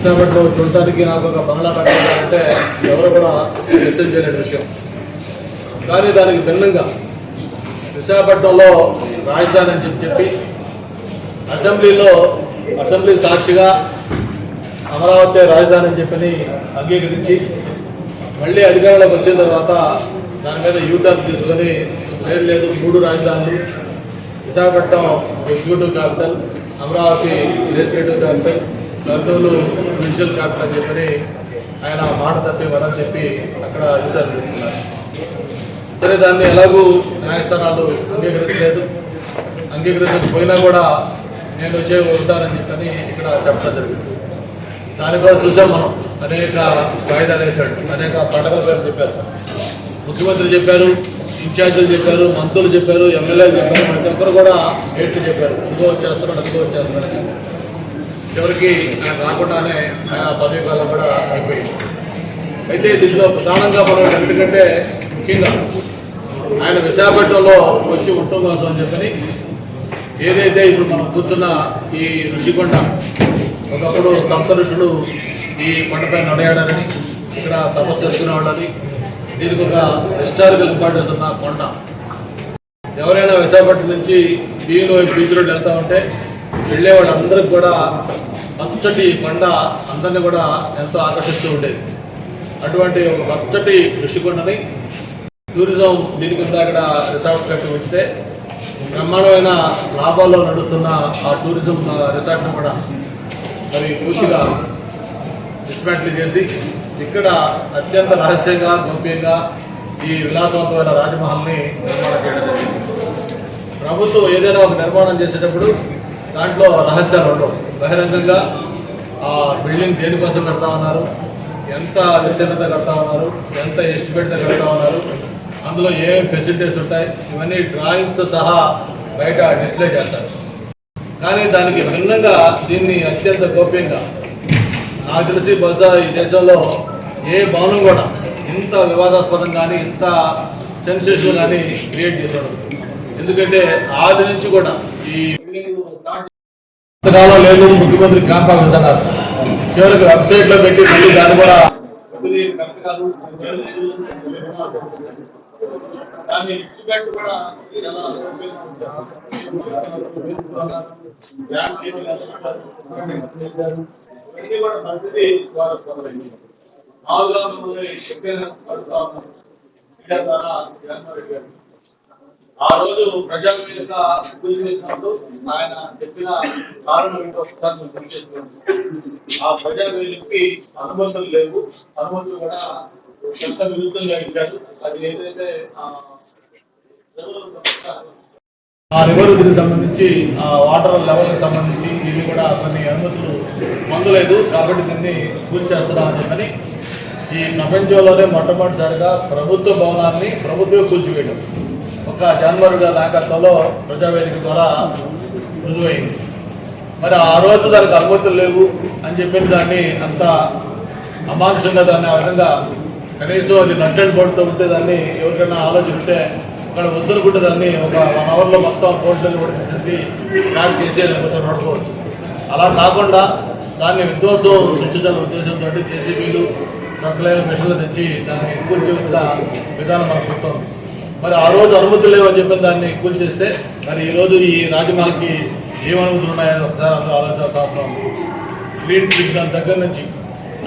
విశాఖపట్నంలో చూడటానికి నాకు ఒక బంగ్లా కట్టాలంటే ఎవరు కూడా మెసేజ్ చేయలేని విషయం. కానీ దానికి భిన్నంగా విశాఖపట్నంలో రాజధాని అని చెప్పి అసెంబ్లీ సాక్షిగా అమరావతి రాజధాని అని చెప్పని అంగీకరించి మళ్ళీ అధికారంలోకి వచ్చిన తర్వాత దాని మీద యూటర్న్ తీసుకొని లేదు 3 రాజధానులు, Visakhapatnam executive capital, Amaravati legislative capital, Kurnool judicial capital అని చెప్పని ఆయన మాట తప్పి వరని చెప్పి అక్కడ యూటర్న్ తీసుకున్నారు. సరే, దాన్ని ఎలాగూ న్యాయస్థానాలు అంగీకరించకపోయినా కూడా నేను వచ్చే ఉంటానని చెప్పని ఇక్కడ చెప్పడం జరిగింది. దాన్ని కూడా చూసాం మనం. అనేక వాయిదాలు వేశాడు, అనేక పండగల పేరు చెప్పారు, ముఖ్యమంత్రి చెప్పారు, ఇన్ఛార్జీలు చెప్పారు, మంత్రులు చెప్పారు, ఎమ్మెల్యేలు చెప్పారు, ప్రతి ఒక్కరు కూడా ఏడ్చి చెప్పారు ఇదిగో వచ్చేస్తున్నాడు అదిగో వచ్చేస్తున్నాడు. చివరికి ఆయన రాకుండానే ఆయన పదవి కాలం కూడా అయిపోయింది. అయితే దీంట్లో ప్రధానంగా మనం ఎందుకంటే ముఖ్యంగా ఆయన విశాఖపట్నంలో వచ్చి ఉండటం కోసం అని చెప్పని ఏదైతే ఇప్పుడు మనం కూర్చున్న ఈ ఋషికొండ, ఒకప్పుడు సప్త ఋషులు ఈ కొండపై నడయాడని ఇక్కడ తపస్సు చేసుకునేవాళ్ళని, దీనికి ఒక హిస్టారికల్ ఇంపార్టెన్స్ ఉన్న కొండ. ఎవరైనా విశాఖపట్నం నుంచి బీచ్ రోడ్ వెళ్తా ఉంటే వెళ్ళే వాళ్ళందరికీ కూడా పచ్చటి కొండ అందరినీ కూడా ఎంతో ఆకర్షిస్తూ ఉండేది. అటువంటి ఒక పచ్చటి ఋషికొండని టూరిజం దీని కింద అక్కడ రిసార్ట్స్ కట్టి ఉంచితే బ్రహ్మాండమైన లాభాల్లో నడుస్తున్న ఆ టూరిజం రిసార్ట్ను కూడా మరి పూర్తిగా డిస్మాంటిల్ చేసి ఇక్కడ అత్యంత రహస్యంగా గోప్యంగా ఈ విలాసవంతమైన రాజమహల్ని నిర్మాణం చేయడం జరిగింది. ప్రభుత్వం ఏదైనా ఒక నిర్మాణం చేసేటప్పుడు దాంట్లో రహస్యాలు ఉండవు. బహిరంగంగా ఆ బిల్డింగ్ దేనికోసం కడతా ఉన్నారు, ఎంత విస్తీర్ణత కడతా ఉన్నారు, ఎంత ఎస్టిమేట్తో కడతా ఉన్నారు, అందులో ఏమేమి ఫెసిలిటీస్ ఉంటాయి, ఇవన్నీ డ్రాయింగ్స్తో సహా బయట డిస్ప్లే చేస్తారు. కానీ దానికి భిన్నంగా దీన్ని అత్యంత గోప్యంగా, నాకు తెలిసి బహుశా ఈ దేశంలో ఏ భవనం కూడా ఇంత వివాదాస్పదం కానీ ఇంత సెన్సేషన్ కానీ క్రియేట్ చేశాడు. ఎందుకంటే ఆది నుంచి కూడా ఈ కాలం లేదు, ముఖ్యమంత్రి క్యాంప్ ఆఫీస్ అన్నారు, చివరికి వెబ్సైట్లో పెట్టి మళ్ళీ దాన్ని కూడా ఆ రోజు ప్రజావేదిక చేసినప్పుడు ఆయన చెప్పిన కారణం ఆ ప్రజావేదికకి అనుమతులు లేవు, అనుమతులు కూడా ఎంత విరుద్ధంగా ఇచ్చారు. అది ఏదైతే ఆ రివర్ కి సంబంధించి ఆ వాటర్ లెవెల్కి సంబంధించి ఇది కూడా కొన్ని అనుమతులు పొందలేదు, కాబట్టి దీన్ని పూర్తి చేస్తున్నామని చెప్పని ఈ ప్రపంచంలోనే మొట్టమొదటిసారిగా ప్రభుత్వ భవనాన్ని ప్రభుత్వం కూల్చివేయడం ఒక జనవరి గారి నాయకత్వంలో ప్రజావేదిక ద్వారా రుజువైంది. మరి ఆ రోజు దానికి అనుమతులు లేవు అని చెప్పిన దాన్ని అంత అమానుషంగా దాన్ని ఆ విధంగా కనీసం అది నట్టెడ్ బోర్డుతో ఉంటే దాన్ని ఎవరికైనా ఆలోచిస్తే అక్కడ వద్దనుకుంటే దాన్ని ఒక 1 అవర్లో మొత్తం కోర్టులను కూడా తీసేసి ట్రాక్ చేసి కొంచెం నడుకోవచ్చు. అలా కాకుండా దాన్ని విధ్వంసం సృష్టించాలనే ఉద్దేశంతో జేసీబీలు ట్రక్లైన మిషన్లు తెచ్చి దాన్ని కూల్చేసిన విధానం మనకు గుర్తుంది. మరి ఆ రోజు అనుమతులు లేవని చెప్పిన దాన్ని కూల్చేస్తే మరి ఈరోజు ఈ రాజమహల్కి ఏం అనుమతులు ఉన్నాయని ఒకసారి అందరూ ఆలోచించాల్సిన అవసరం ఉంది. క్లీన్ ట్రిబ్యునల్ దగ్గర నుంచి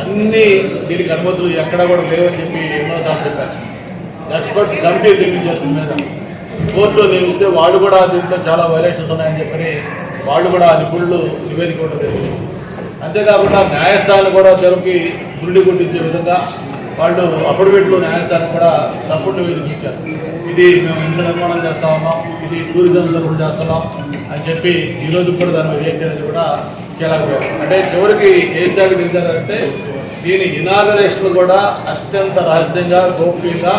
అన్ని దీనికి అనుమతులు ఎక్కడా కూడా లేవని చెప్పి ఎన్నోసార్లు చెప్పారు. ఎక్స్పర్ట్స్ కమిటీ నిర్మించారు దీని మీద, కోర్టులో నియమిస్తే వాళ్ళు కూడా దీంట్లో చాలా వైలేషన్స్ ఉన్నాయని చెప్పని వాళ్ళు కూడా నిపుణులు నివేదిక ఇవ్వడం జరిగింది. అంతేకాకుండా న్యాయస్థానం కూడా తెరకి గురుడి గుర్తించే విధంగా వాళ్ళు అఫిడవిట్లో న్యాయస్థానం కూడా తప్పుడు నివేదిక ఇచ్చారు. ఇది మేము ఇంత నిర్మాణం చేస్తా ఉన్నాం, ఇది టూరిజం తరఫున చేస్తున్నాం అని చెప్పి ఈరోజు కూడా దాని మీద ఏంటి అనేది కూడా చేయలేకపోయారు. అంటే చివరికి ఏ స్థాయికి దించారంటే దీని ఇనాగరేషన్ కూడా అత్యంత రహస్యంగా గోప్యంగా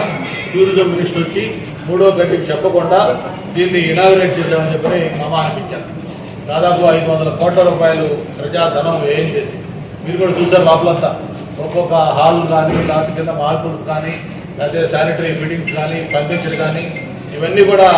టూరిజం మినిస్టర్ వచ్చి 3వ గంటకి చెప్పకుండా దీన్ని ఇనాగరేట్ చేశామని చెప్పని మమ అనిపించారు. దాదాపు 500 కోట్ల రూపాయలు ప్రజాధనం వ్యయం చేసి మీరు కూడా చూసారు లోపలంతా ఒక్కొక్క హాల్ కానీ లేకపోతే కింద మార్పుల్స్ కానీ లేకపోతే శానిటరీ ఫిట్టింగ్స్ కానీ ఫర్నిచర్ కానీ ఇవన్నీ కూడా